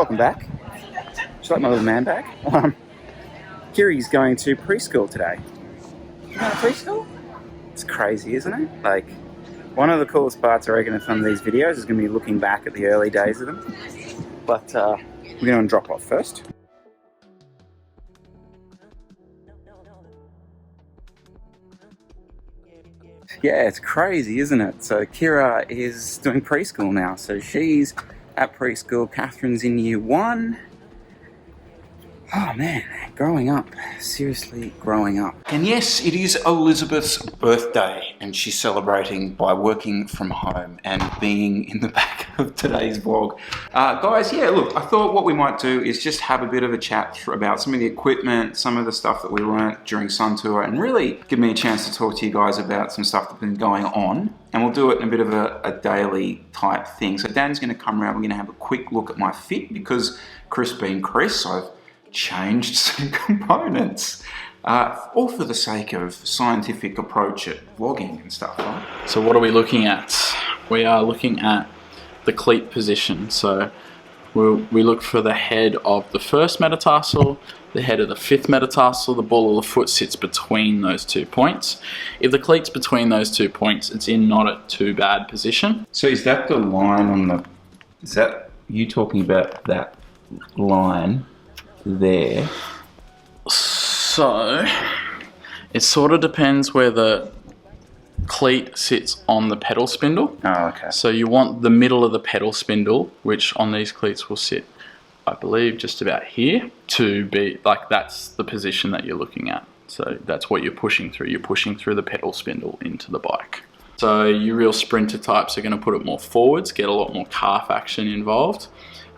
welcome back. Do you like my little man bag? Kiri's going to preschool today. You going to preschool? It's crazy, isn't it? Like, one of the coolest parts, I reckon, of some of these videos is going to be looking back at the early days of them. But we're going to drop off first. Yeah, it's crazy, isn't it? So Kira is doing preschool now. So she's at preschool. Catherine's in year 1. Oh man, growing up. Seriously, growing up. And yes, it is Elizabeth's birthday, and she's celebrating by working from home and being in the back of today's vlog. Guys, yeah, look, I thought what we might do is just have a bit of a chat about some of the equipment, some of the stuff that we learnt during Sun Tour, and really give me a chance to talk to you guys about some stuff that's been going on. And we'll do it in a bit of a daily type thing. So Dan's gonna come around, we're gonna have a quick look at my fit because Chris being Chris, I've changed some components, all for the sake of scientific approach at vlogging and stuff, right? So what are we looking at? We are looking at the cleat position. So we look for the head of the first metatarsal, the head of the 5th metatarsal, the ball of the foot sits between those 2 points. If the cleat's between those 2 points, it's in not a too bad position. So is that the line on the, is that you talking about that line there? So it sort of depends where the cleat sits on the pedal spindle. Oh, okay. So you want the middle of the pedal spindle, which on these cleats will sit, I believe, just about here, to be like, that's the position that you're looking at. So that's what you're pushing through. You're pushing through the pedal spindle into the bike. So your real sprinter types are going to put it more forwards, get a lot more calf action involved.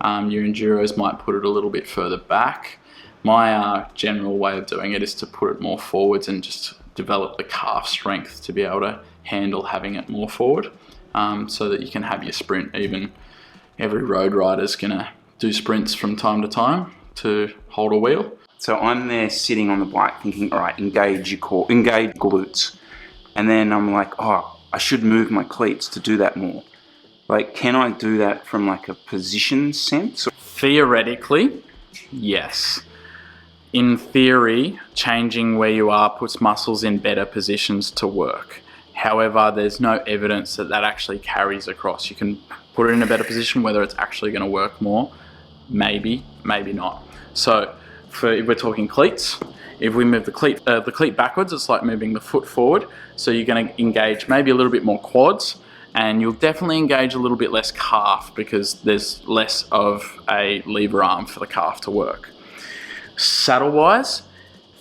Your enduros might put it a little bit further back. My general way of doing it is to put it more forwards and just develop the calf strength to be able to handle having it more forward, so that you can have your sprint. Even every road rider's gonna do sprints from time to time to hold a wheel. So I'm there sitting on the bike thinking, all right, engage your core, engage glutes. And then I'm like, oh, I should move my cleats to do that more. Like, can I do that from like a position sense? Theoretically, yes. In theory, changing where you are puts muscles in better positions to work. However, there's no evidence that that actually carries across. You can put it in a better position, whether it's actually going to work more, maybe, maybe not. So, if we're talking cleats, if we move the cleat backwards, it's like moving the foot forward. So you're going to engage maybe a little bit more quads, and you'll definitely engage a little bit less calf because there's less of a lever arm for the calf to work. Saddle wise,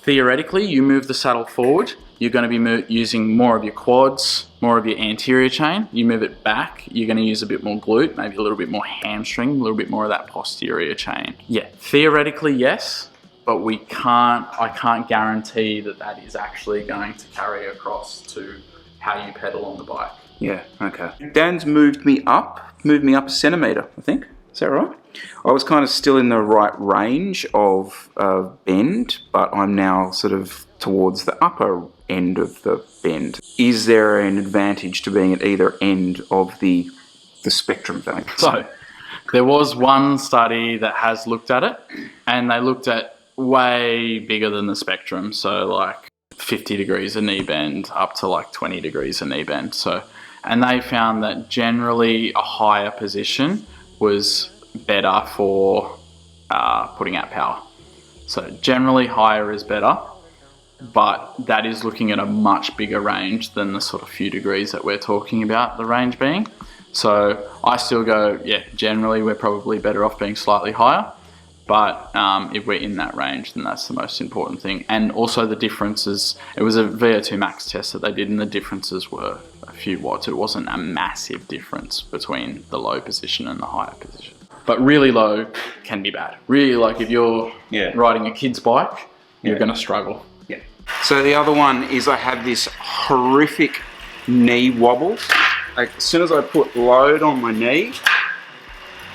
theoretically, you move the saddle forward, you're going to be using more of your quads, more of your anterior chain. You move it back, you're going to use a bit more glute, maybe a little bit more hamstring, a little bit more of that posterior chain. Yeah, theoretically, yes, but I can't guarantee that that is actually going to carry across to how you pedal on the bike. Yeah, okay. Dan's moved me up a centimetre, I think. Is that right? I was kind of still in the right range of bend, but I'm now sort of towards the upper end of the bend. Is there an advantage to being at either end of the spectrum thing? So, there was one study that has looked at it, and they looked at way bigger than the spectrum. So like 50 degrees a knee bend up to like 20 degrees a knee bend. So, and they found that generally a higher position was better for putting out power. So generally higher is better, but that is looking at a much bigger range than the sort of few degrees that we're talking about the range being. So I still go, yeah, generally we're probably better off being slightly higher, but if we're in that range, then that's the most important thing. And also the differences, it was a VO2 max test that they did, and the differences were a few watts. It wasn't a massive difference between the low position and the higher position. But really low can be bad. Really, like if you're riding a kid's bike, you're going to struggle. Yeah. So the other one is I have this horrific knee wobble. Like as soon as I put load on my knee,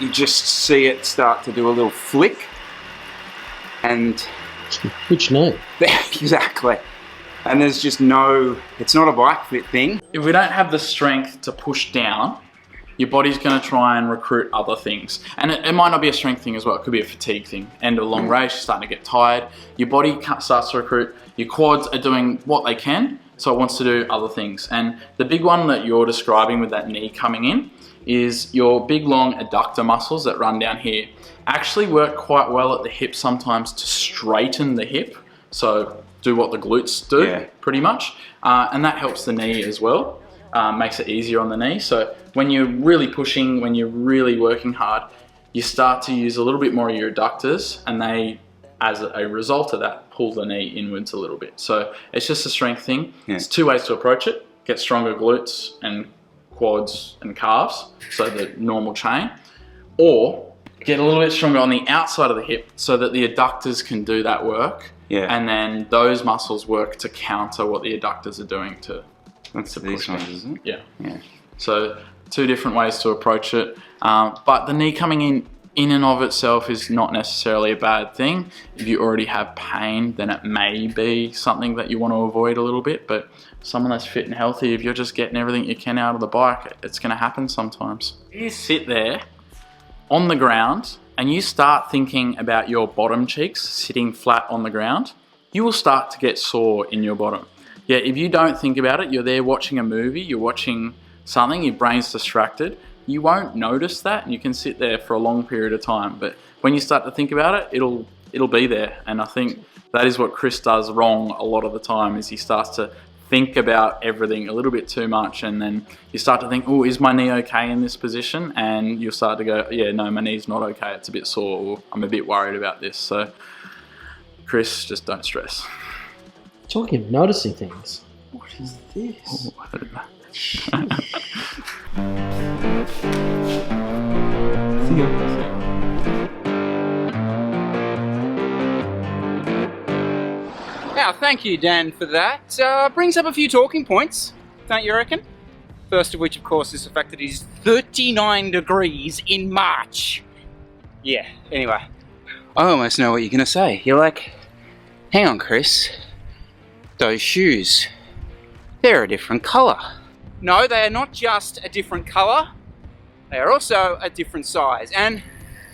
you just see it start to do a little flick. And which knee? Exactly. And there's just no, it's not a bike fit thing. If we don't have the strength to push down, your body's going to try and recruit other things. And it might not be a strength thing as well. It could be a fatigue thing. End of a long race, you're starting to get tired. Your body starts to recruit. Your quads are doing what they can, so it wants to do other things. And the big one that you're describing with that knee coming in is your big long adductor muscles that run down here actually work quite well at the hip sometimes to straighten the hip. So do what the glutes do, pretty much. And that helps the knee as well. Makes it easier on the knee. So when you're really pushing, when you're really working hard, you start to use a little bit more of your adductors, and they, as a result of that, pull the knee inwards a little bit. So it's just a strength thing. It's two ways to approach it. Get stronger glutes and quads and calves, so the normal chain, or get a little bit stronger on the outside of the hip so that the adductors can do that work. And then those muscles work to counter what the adductors are doing to these ones, isn't it? Yeah. So two different ways to approach it. But the knee coming in and of itself is not necessarily a bad thing. If you already have pain, then it may be something that you want to avoid a little bit. But someone that's fit and healthy, if you're just getting everything you can out of the bike, it's going to happen sometimes. You sit there on the ground and you start thinking about your bottom cheeks sitting flat on the ground, you will start to get sore in your bottom. Yeah, if you don't think about it, you're there watching a movie, you're watching something, your brain's distracted, you won't notice that, and you can sit there for a long period of time. But when you start to think about it, it'll be there. And I think that is what Chris does wrong a lot of the time, is he starts to think about everything a little bit too much, and then you start to think, oh, is my knee okay in this position? And you'll start to go, yeah, no, my knee's not okay, it's a bit sore, or I'm a bit worried about this. So Chris, just don't stress. Talking of noticing things. What is this? Oh, I don't know. Now, thank you, Dan, for that. Brings up a few talking points, don't you reckon? First of which, of course, is the fact that it is 39 degrees in March. Yeah, anyway. I almost know what you're going to say. You're like, hang on, Chris. Those shoes, they're a different colour. No, they are not just a different colour, they are also a different size. And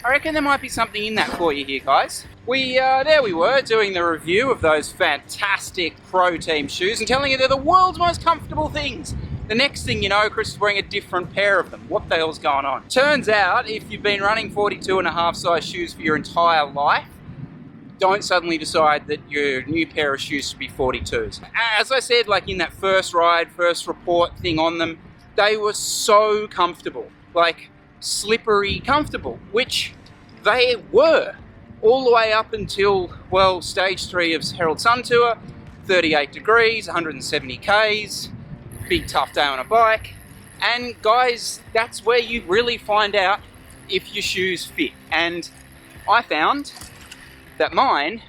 I reckon there might be something in that for you here, guys. There we were, doing the review of those fantastic Pro Team shoes and telling you they're the world's most comfortable things. The next thing you know, Chris is wearing a different pair of them. What the hell's going on? Turns out, if you've been running 42.5 size shoes for your entire life, don't suddenly decide that your new pair of shoes should be 42s. As I said, like in that first ride, first report thing on them, they were so comfortable, like slippery comfortable, which they were all the way up until, well, stage 3 of Herald Sun Tour, 38 degrees, 170 Ks, big tough day on a bike. And guys, that's where you really find out if your shoes fit. And I found that mine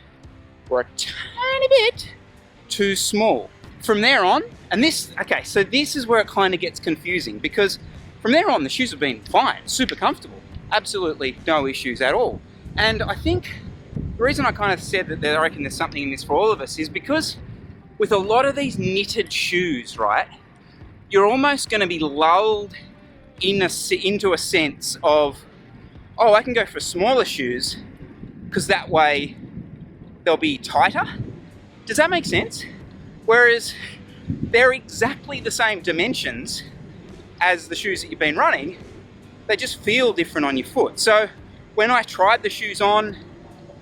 were a tiny bit too small. From there on, and this is where it kind of gets confusing, because from there on the shoes have been fine, super comfortable, absolutely no issues at all. And I think the reason I kind of said that I reckon there's something in this for all of us is because with a lot of these knitted shoes, right, you're almost going to be lulled into a sense of, oh, I can go for smaller shoes because that way they'll be tighter. Does that make sense? Whereas they're exactly the same dimensions as the shoes that you've been running, they just feel different on your foot. So when I tried the shoes on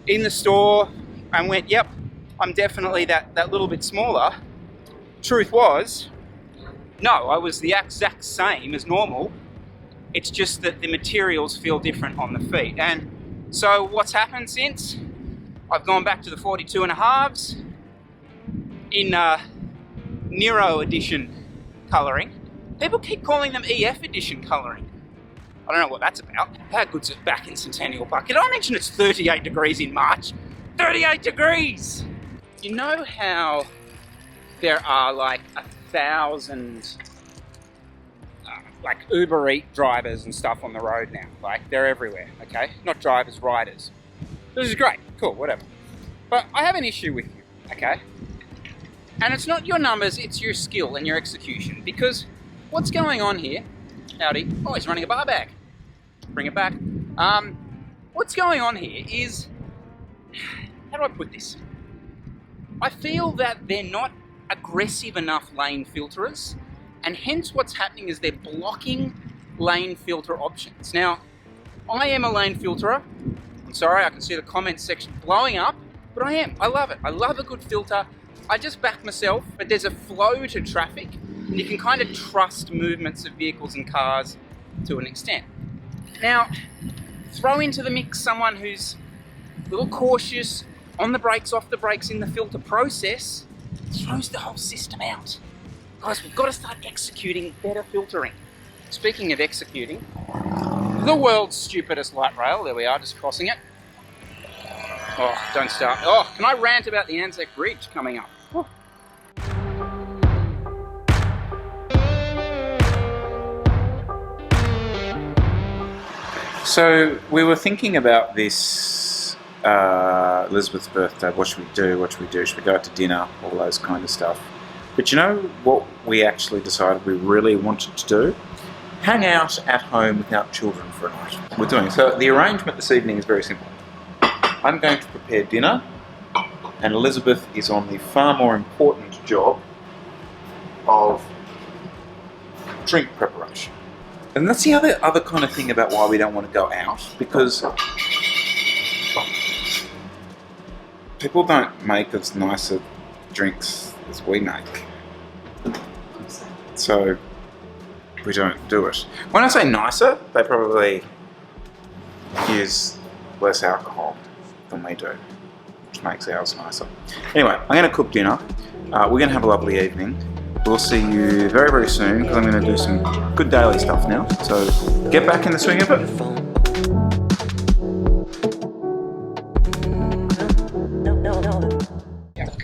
in the store and went, yep, I'm definitely that little bit smaller, truth was, no, I was the exact same as normal. It's just that the materials feel different on the feet. And so what's happened since? I've gone back to the 42.5s in Nero edition colouring. People keep calling them EF edition colouring. I don't know what that's about. How good's it back in Centennial Park? Did I mention it's 38 degrees in March? 38 degrees! You know how there are like 1,000 like Uber Eats drivers and stuff on the road now? Like, they're everywhere, okay? Not drivers, riders. This is great, cool, whatever. But I have an issue with you, okay? And it's not your numbers, it's your skill and your execution. Because what's going on here Howdy. Oh, he's running a bar bag. Bring it back. What's going on here is, how do I put this? I feel that they're not aggressive enough lane filterers, and hence what's happening is they're blocking lane filter options. Now, I am a lane filterer. I'm sorry, I can see the comments section blowing up, but I am. I love it. I love a good filter. I just back myself, but there's a flow to traffic, and you can kind of trust movements of vehicles and cars to an extent. Now, throw into the mix someone who's a little cautious, on the brakes, off the brakes in the filter process, throws the whole system out. Guys, we've got to start executing better filtering. Speaking of executing, the world's stupidest light rail, there we are, just crossing it. Oh, don't start. Oh, can I rant about the Anzac Bridge coming up? Oh. So we were thinking about this Elizabeth's birthday. What should we do? What should we do? Should we go out to dinner? All those kind of stuff. But you know what we actually decided we really wanted to do? Hang out at home without children for a night. We're doing so. The arrangement this evening is very simple. I'm going to prepare dinner, and Elizabeth is on the far more important job of drink preparation. And that's the other kind of thing about why we don't want to go out, because people don't make as nicer drinks as we make. So we don't do it. When I say nicer, they probably use less alcohol than we do, which makes ours nicer. Anyway, I'm going to cook dinner. We're going to have a lovely evening. We'll see you very, very soon, because I'm going to do some good daily stuff now. So get back in the swing of it. Yuck.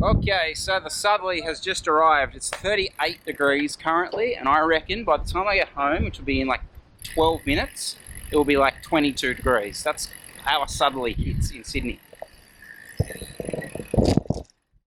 Okay, so the southerly has just arrived. It's 38 degrees currently, and I reckon by the time I get home, which will be in like 12 minutes, it will be like 22 degrees. That's how a southerly hits in Sydney.